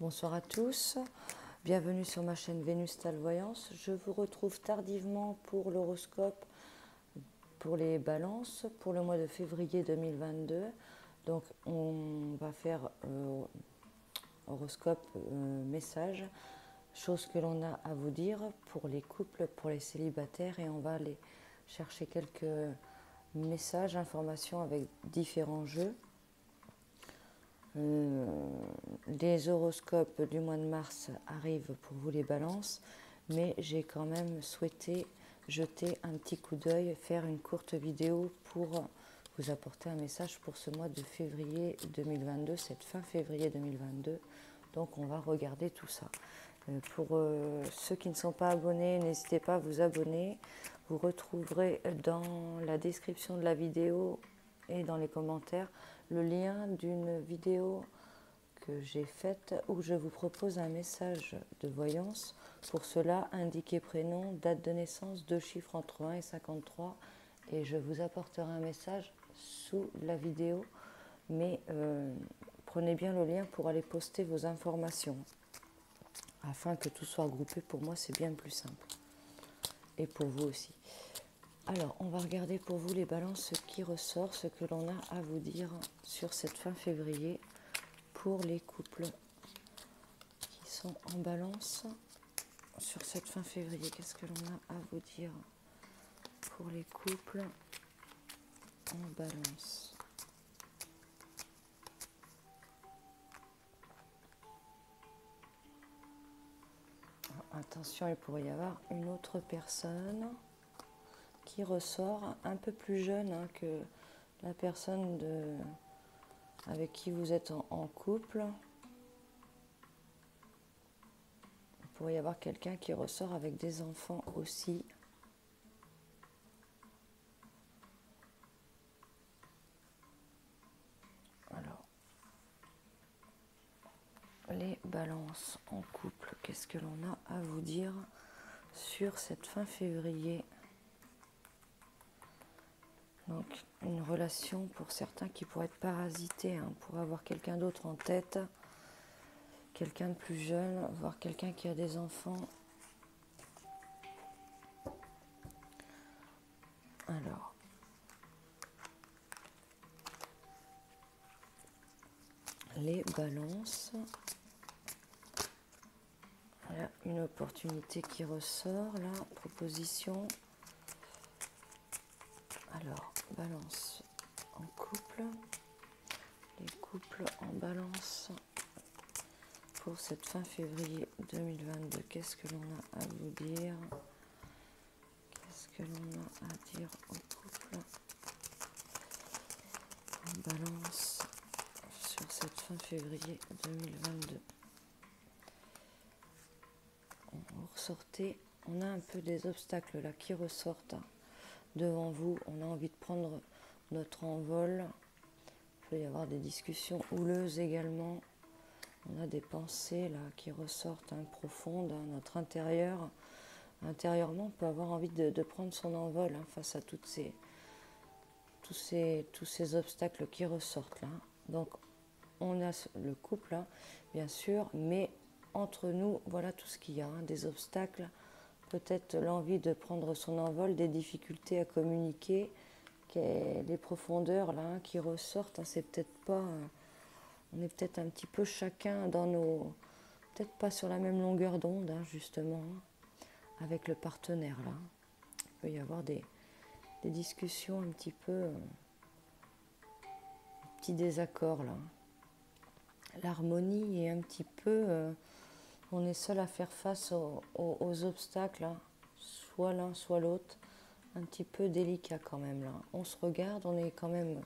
Bonsoir à tous, bienvenue sur ma chaîne Vénustal Voyance. Je vous retrouve tardivement pour l'horoscope pour les balances pour le mois de février 2022. Donc on va faire horoscope message, chose que l'on a à vous dire pour les couples, pour les célibataires, et on va aller chercher quelques messages, informations avec différents jeux. Les horoscopes du mois de mars arrivent pour vous les balances, mais j'ai quand même souhaité jeter un petit coup d'œil, faire une courte vidéo pour vous apporter un message pour ce mois de février 2022, cette fin février 2022. Donc on va regarder tout ça. Pour ceux qui ne sont pas abonnés, n'hésitez pas à vous abonner. Vous retrouverez dans la description de la vidéo et dans les commentaires le lien d'une vidéo que j'ai faite où je vous propose un message de voyance. Pour cela, indiquez prénom, date de naissance, 2 chiffres entre 1 et 53, et je vous apporterai un message sous la vidéo, mais prenez bien le lien pour aller poster vos informations afin que tout soit regroupé. Pour moi, c'est bien plus simple, et pour vous aussi. Alors, on va regarder pour vous les balances, ce qui ressort, ce que l'on a à vous dire sur cette fin février pour les couples qui sont en balance. Sur cette fin février, qu'est-ce que l'on a à vous dire pour les couples en balance? Attention, il pourrait y avoir une autre personne qui ressort un peu plus jeune que la personne avec qui vous êtes en couple. Il pourrait y avoir quelqu'un qui ressort avec des enfants aussi. Alors, les balances en couple, qu'est-ce que l'on a à vous dire sur cette fin février? Donc, une relation pour certains qui pourrait être parasité, pour avoir quelqu'un d'autre en tête, quelqu'un de plus jeune, voire quelqu'un qui a des enfants. Alors, les balances. Voilà une opportunité qui ressort, là, proposition. Alors, balance en couple, les couples en balance pour cette fin février 2022. Qu'est-ce que l'on a à vous dire? Qu'est-ce que l'on a à dire aux couples en balance sur cette fin février 2022? Vous ressortez, on a un peu des obstacles là qui ressortent devant vous. On a envie de prendre notre envol. Il peut y avoir des discussions houleuses également. On a des pensées là qui ressortent profondes, notre intérieur. Intérieurement, on peut avoir envie de prendre son envol face à tous ces obstacles qui ressortent là. Donc, on a le couple, bien sûr, mais entre nous, voilà tout ce qu'il y a, des obstacles, peut-être l'envie de prendre son envol, des difficultés à communiquer, des profondeurs là qui ressortent. C'est peut-être pas, on est peut-être un petit peu chacun dans peut-être pas sur la même longueur d'onde, justement, avec le partenaire là. Il peut y avoir des discussions un petit peu, petits désaccords là. L'harmonie est un petit peu, on est seul à faire face aux obstacles, soit l'un, soit l'autre, un petit peu délicat quand même là. On se regarde, on est quand même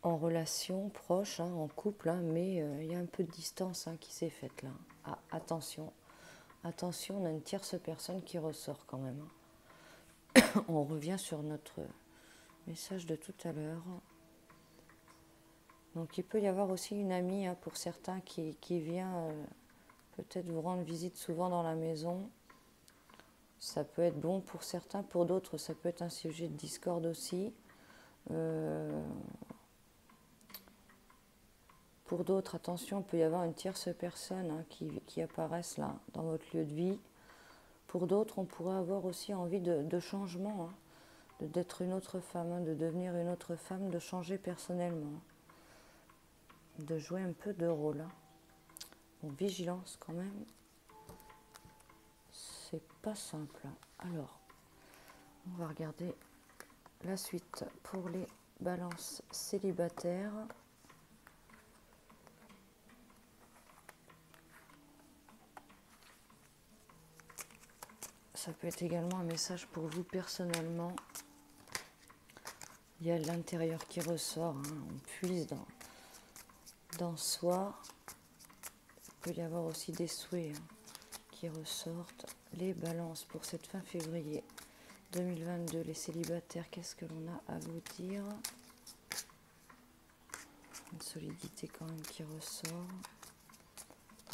en relation proche, en couple, mais il y a un peu de distance qui s'est faite là. Ah, attention, attention, on a une tierce personne qui ressort quand même. On revient sur notre message de tout à l'heure. Donc il peut y avoir aussi une amie pour certains qui vient peut-être vous rendre visite souvent dans la maison. Ça peut être bon pour certains, pour d'autres ça peut être un sujet de discorde aussi. Pour d'autres, attention, il peut y avoir une tierce personne hein, qui apparaisse là, dans votre lieu de vie. Pour d'autres, on pourrait avoir aussi envie de changement, hein, d'être une autre femme, hein, de devenir une autre femme, de changer personnellement, de jouer un peu de rôle. Hein. Bon, vigilance quand même, c'est pas simple. Alors, on va regarder la suite pour les balances célibataires. Ça peut être également un message pour vous personnellement. Il y a l'intérieur qui ressort, hein. On puise dans soi. Il peut y avoir aussi des souhaits hein, qui ressortent. Les balances pour cette fin février 2022, les célibataires, qu'est-ce que l'on a à vous dire? Une solidité quand même qui ressort.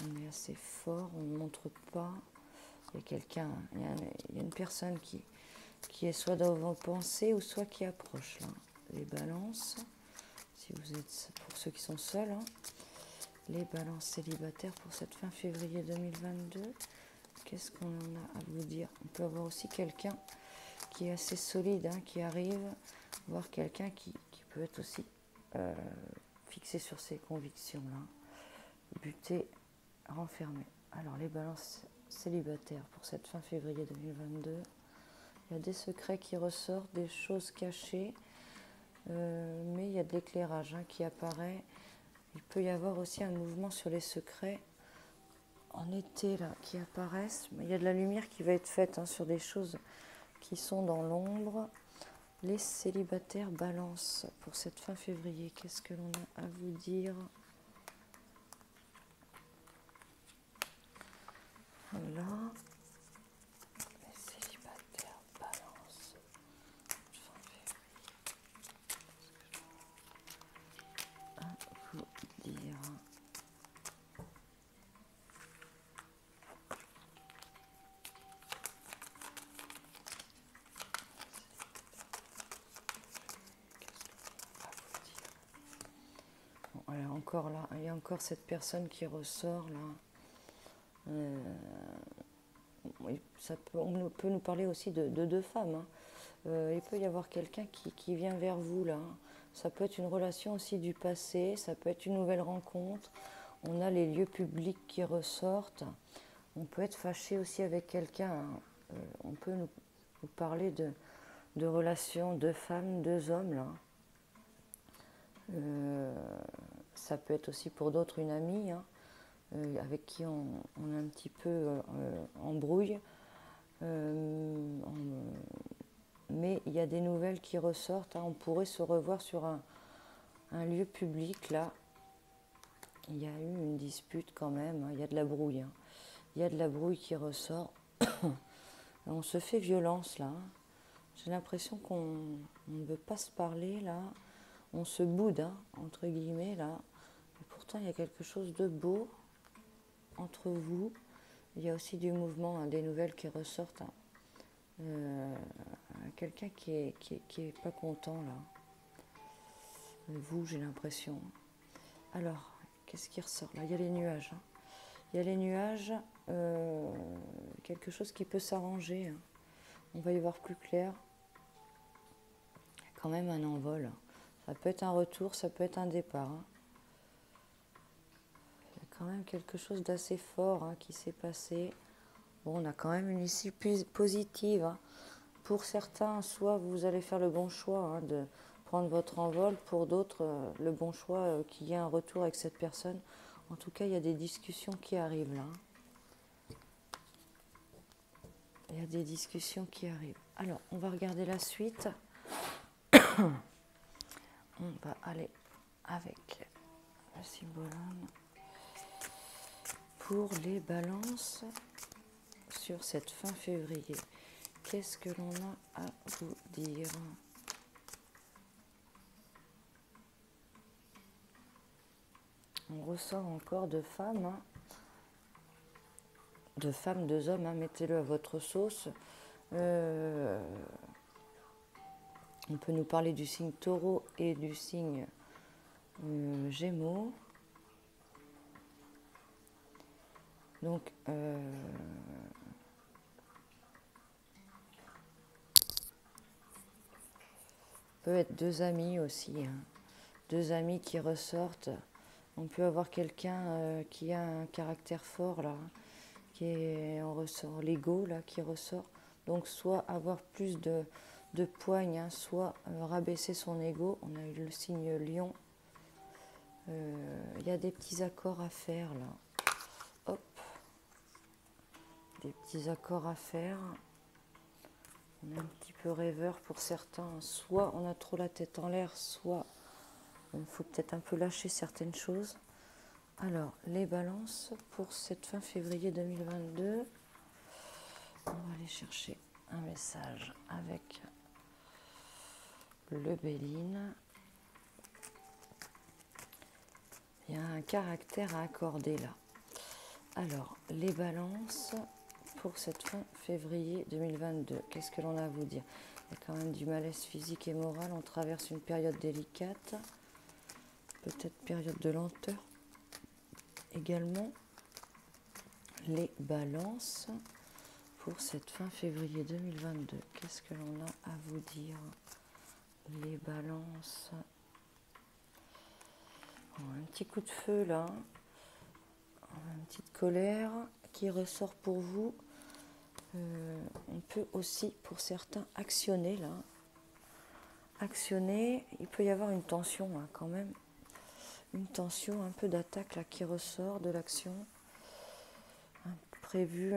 On est assez fort, on ne montre pas. Il y a quelqu'un, il y a une personne qui est soit dans vos pensées ou soit qui approche. Là. Les balances, si vous êtes, pour ceux qui sont seuls, hein, les balances célibataires pour cette fin février 2022, qu'est-ce qu'on en a à vous dire? On peut avoir aussi quelqu'un qui est assez solide, hein, qui arrive, voir quelqu'un qui peut être aussi fixé sur ses convictions, là, buté, renfermé. Alors les balances célibataires pour cette fin février 2022, il y a des secrets qui ressortent, des choses cachées, mais il y a de l'éclairage hein, qui apparaît. Il peut y avoir aussi un mouvement sur les secrets en été là, qui apparaissent, mais il y a de la lumière qui va être faite hein, sur des choses qui sont dans l'ombre. Les célibataires balance pour cette fin février, qu'est-ce que l'on a à vous dire? Voilà. Les célibataires balance. Fin février. À vous dire. Bon, alors encore là, il y a encore cette personne qui ressort là. On peut nous parler aussi de deux femmes. Hein. Il peut y avoir quelqu'un qui vient vers vous là. Ça peut être une relation aussi du passé, ça peut être une nouvelle rencontre. On a les lieux publics qui ressortent. On peut être fâché aussi avec quelqu'un. Hein. On peut nous parler de relations, deux femmes, deux hommes là. Ça peut être aussi pour d'autres une amie. Hein. Avec qui on a un petit peu embrouille. Mais il y a des nouvelles qui ressortent. Hein. On pourrait se revoir sur un lieu public, là. Il y a eu une dispute quand même. Hein. Il y a de la brouille. Hein. Il y a de la brouille qui ressort. On se fait violence, là. J'ai l'impression qu'on ne veut pas se parler, là. On se boude, hein, entre guillemets, là. Et pourtant, il y a quelque chose de beau entre vous. Il y a aussi du mouvement, hein, des nouvelles qui ressortent. Hein. Quelqu'un qui est pas content là. Vous, j'ai l'impression. Alors, qu'est-ce qui ressort là? Il y a les nuages. Hein. Il y a les nuages, quelque chose qui peut s'arranger. Hein. On va y voir plus clair. Il y a quand même un envol. Ça peut être un retour, ça peut être un départ. Hein. Quand même quelque chose d'assez fort hein, qui s'est passé. Bon, on a quand même une issue positive. Hein. Pour certains, soit vous allez faire le bon choix hein, de prendre votre envol. Pour d'autres, le bon choix qu'il y ait un retour avec cette personne. En tout cas, il y a des discussions qui arrivent là. Il y a des discussions qui arrivent. Alors, on va regarder la suite. On va aller avec le symbolone. Pour les balances sur cette fin février, qu'est-ce que l'on a à vous dire? On ressort encore de femmes, hein. De femmes, deux hommes, hein. Mettez-le à votre sauce. On peut nous parler du signe taureau et du signe Gémeaux. Donc, peut être deux amis aussi, hein. Deux amis qui ressortent. On peut avoir quelqu'un qui a un caractère fort là, qui est, on ressort l'ego là qui ressort. Donc soit avoir plus de poigne, hein, soit rabaisser son ego. On a eu le signe lion. Il y a des petits accords à faire là. Hop, des petits accords à faire. On est un petit peu rêveur pour certains. Soit on a trop la tête en l'air, soit il faut peut-être un peu lâcher certaines choses. Alors, les balances pour cette fin février 2022. On va aller chercher un message avec le Béline. Il y a un caractère à accorder là. Alors, les balances pour cette fin février 2022. Qu'est-ce que l'on a à vous dire? Il y a quand même du malaise physique et moral. On traverse une période délicate. Peut-être période de lenteur. Également, les balances pour cette fin février 2022. Qu'est-ce que l'on a à vous dire? Les balances. Un petit coup de feu là. Une petite colère qui ressort pour vous. On peut aussi, pour certains, actionner là. Actionner, il peut y avoir une tension hein, quand même. Une tension, un peu d'attaque là qui ressort de l'action. Prévu,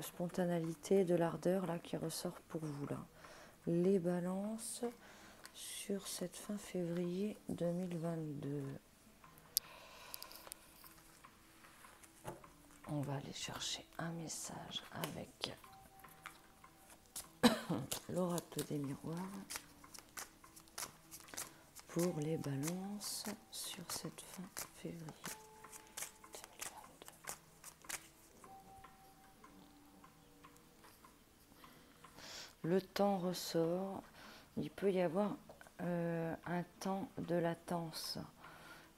spontanéité, de l'ardeur là qui ressort pour vous là. Les balances sur cette fin février 2022. On va aller chercher un message avec l'oracle des miroirs pour les balances sur cette fin février 2022. Le temps ressort. Il peut y avoir un temps de latence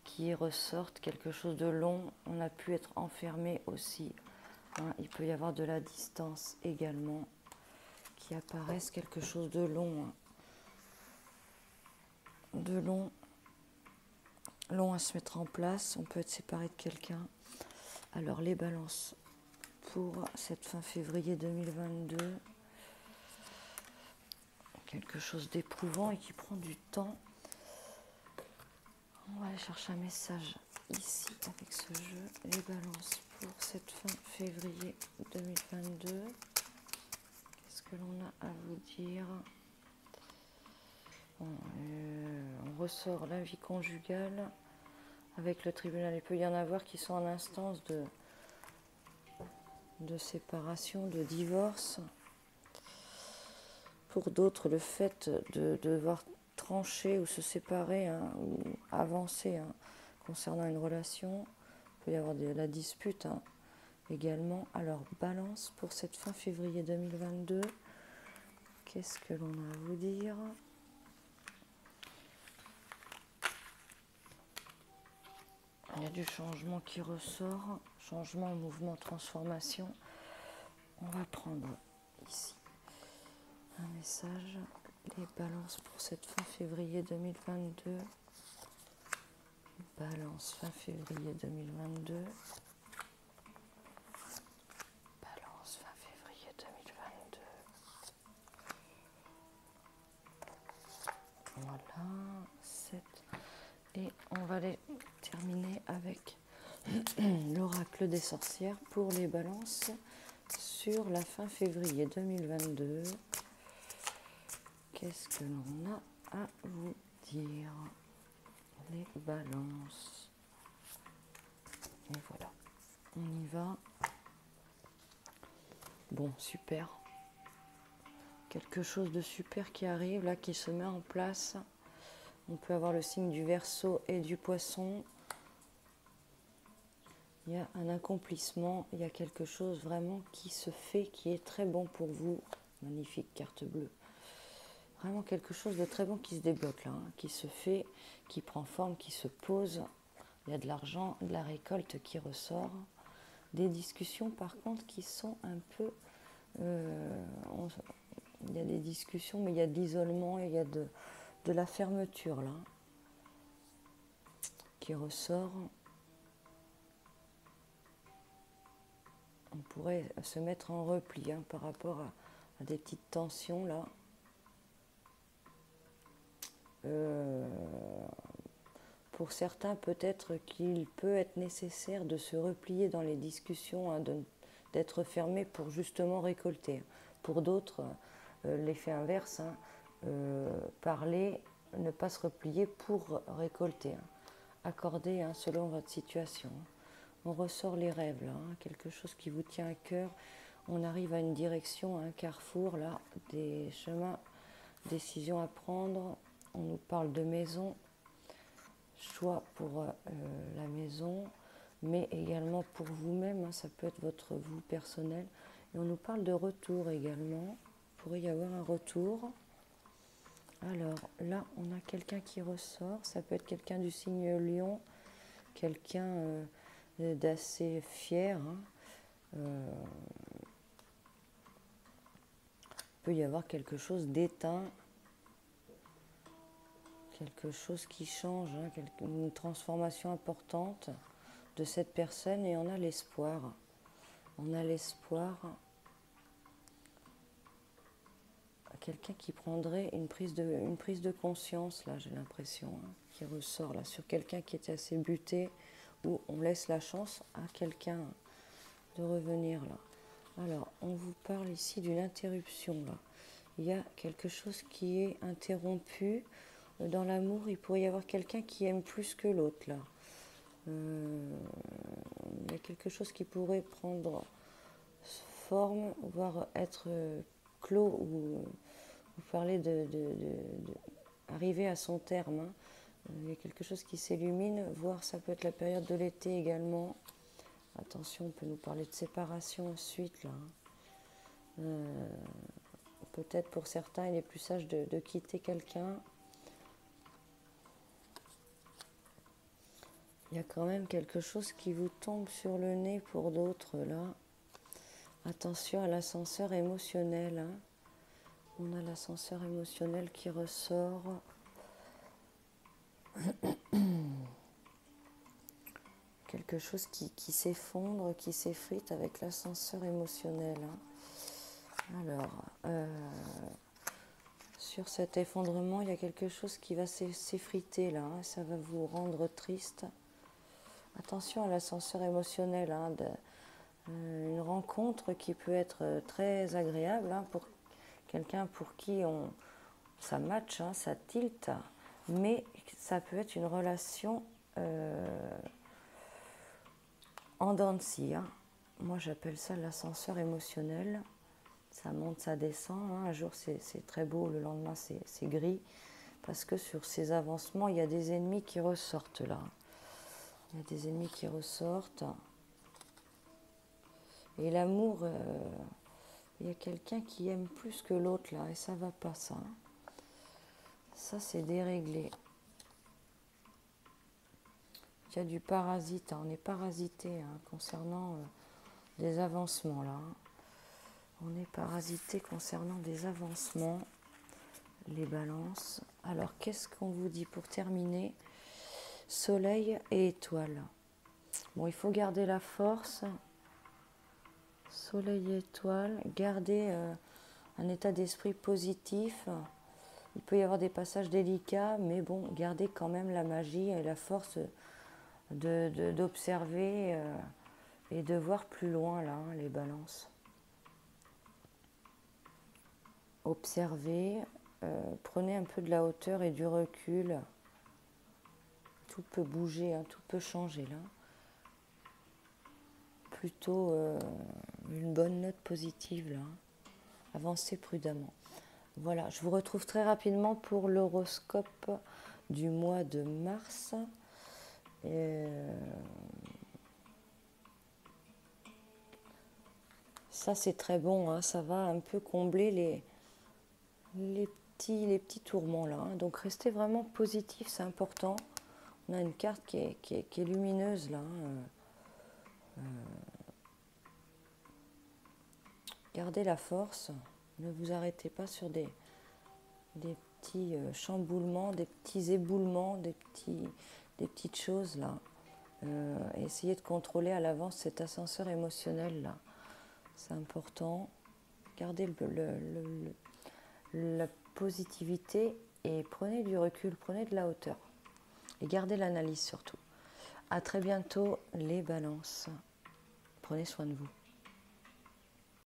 qui ressorte, quelque chose de long. On a pu être enfermé aussi. Hein. Il peut y avoir de la distance également qui apparaisse, quelque chose de long. Hein. De long à se mettre en place. On peut être séparé de quelqu'un. Alors les balances pour cette fin février 2022. Quelque chose d'éprouvant et qui prend du temps. On va aller chercher un message ici avec ce jeu. Les balances pour cette fin février 2022. Qu'est-ce que l'on a à vous dire? Bon, on ressort la vie conjugale avec le tribunal. Il peut y en avoir qui sont en instance de séparation, de divorce. Pour d'autres, le fait de devoir trancher ou se séparer hein, ou avancer hein, concernant une relation, il peut y avoir de la dispute hein, également. Alors, balance pour cette fin février 2022. Qu'est-ce que l'on a à vous dire? Il y a du changement qui ressort, changement, mouvement, transformation. On va prendre ici un message, les balances pour cette fin février 2022. Balance fin février 2022. Balance fin février 2022. Voilà, 7. Et on va les terminer avec l'oracle des sorcières pour les balances sur la fin février 2022. Qu'est-ce que l'on a à vous dire? Les balances. Et voilà, on y va. Bon, super. Quelque chose de super qui arrive, là, qui se met en place. On peut avoir le signe du Verseau et du Poisson. Il y a un accomplissement, il y a quelque chose vraiment qui se fait, qui est très bon pour vous. Magnifique carte bleue. Vraiment quelque chose de très bon qui se débloque là, hein, qui se fait, qui prend forme, qui se pose. Il y a de l'argent, de la récolte qui ressort, des discussions par contre qui sont un peu... il y a des discussions, mais il y a de l'isolement, il y a de la fermeture là, qui ressort. On pourrait se mettre en repli hein, par rapport à des petites tensions là. Pour certains, peut-être qu'il peut être nécessaire de se replier dans les discussions, hein, d'être fermé pour justement récolter. Pour d'autres, l'effet inverse, hein, parler, ne pas se replier pour récolter. Hein. Accorder hein, selon votre situation. On ressort les rêves là, hein, quelque chose qui vous tient à cœur. On arrive à une direction, à un carrefour là, des chemins, décisions à prendre. On nous parle de maison, choix pour la maison, mais également pour vous-même, hein, ça peut être votre vous personnel. Et on nous parle de retour également, il pourrait y avoir un retour. Alors là, on a quelqu'un qui ressort, ça peut être quelqu'un du signe Lion, quelqu'un d'assez fier. Hein. Il peut y avoir quelque chose d'éteint, quelque chose qui change, hein, une transformation importante de cette personne et on a l'espoir. On a l'espoir à quelqu'un qui prendrait une prise de conscience, là j'ai l'impression, hein, qui ressort là sur quelqu'un qui était assez buté, où on laisse la chance à quelqu'un de revenir là. Alors, on vous parle ici d'une interruption là. Il y a quelque chose qui est interrompu. Dans l'amour, il pourrait y avoir quelqu'un qui aime plus que l'autre là. Il y a quelque chose qui pourrait prendre forme, voire être clos, ou vous parlez de arriver à son terme. Hein. Il y a quelque chose qui s'illumine, voire ça peut être la période de l'été également. Attention, on peut nous parler de séparation ensuite là. Peut-être pour certains, il est plus sage de quitter quelqu'un. Il y a quand même quelque chose qui vous tombe sur le nez pour d'autres là. Attention à l'ascenseur émotionnel. Hein. On a l'ascenseur émotionnel qui ressort. Quelque chose qui s'effondre, qui s'effrite avec l'ascenseur émotionnel. Hein. Alors, sur cet effondrement, il y a quelque chose qui va s'effriter là. Hein. Ça va vous rendre triste. Attention à l'ascenseur émotionnel. Hein, une rencontre qui peut être très agréable hein, pour quelqu'un pour qui ça match, hein, ça tilte, mais ça peut être une relation en dents de scie. Hein. Moi j'appelle ça l'ascenseur émotionnel. Ça monte, ça descend. Hein. Un jour c'est très beau, le lendemain c'est gris. Parce que sur ces avancements, il y a des ennemis qui ressortent là. Il y a des ennemis qui ressortent. Et l'amour, il y a quelqu'un qui aime plus que l'autre là, et ça va pas ça. Hein. Ça c'est déréglé. Il y a du parasite, hein. On est parasité hein, concernant des avancements là. Hein. On est parasité concernant des avancements, les balances. Alors qu'est-ce qu'on vous dit pour terminer? Soleil et étoile. Bon, il faut garder la force. Soleil et étoile, garder un état d'esprit positif. Il peut y avoir des passages délicats, mais bon, gardez quand même la magie et la force d'observer et de voir plus loin là, hein, les balances. Observez, prenez un peu de la hauteur et du recul. Tout peut bouger, hein, tout peut changer là. Plutôt une bonne note positive là. Avancez prudemment. Voilà, je vous retrouve très rapidement pour l'horoscope du mois de mars. Ça c'est très bon, hein, ça va un peu combler les petits tourments là. Hein. Donc restez vraiment positif, c'est important. On a une carte qui est lumineuse là. Gardez la force, ne vous arrêtez pas sur des petits chamboulements, des petits éboulements, des petites choses là. Essayez de contrôler à l'avance cet ascenseur émotionnel là. C'est important. Gardez la positivité et prenez du recul, prenez de la hauteur. Et gardez l'analyse surtout. À très bientôt les balances. Prenez soin de vous.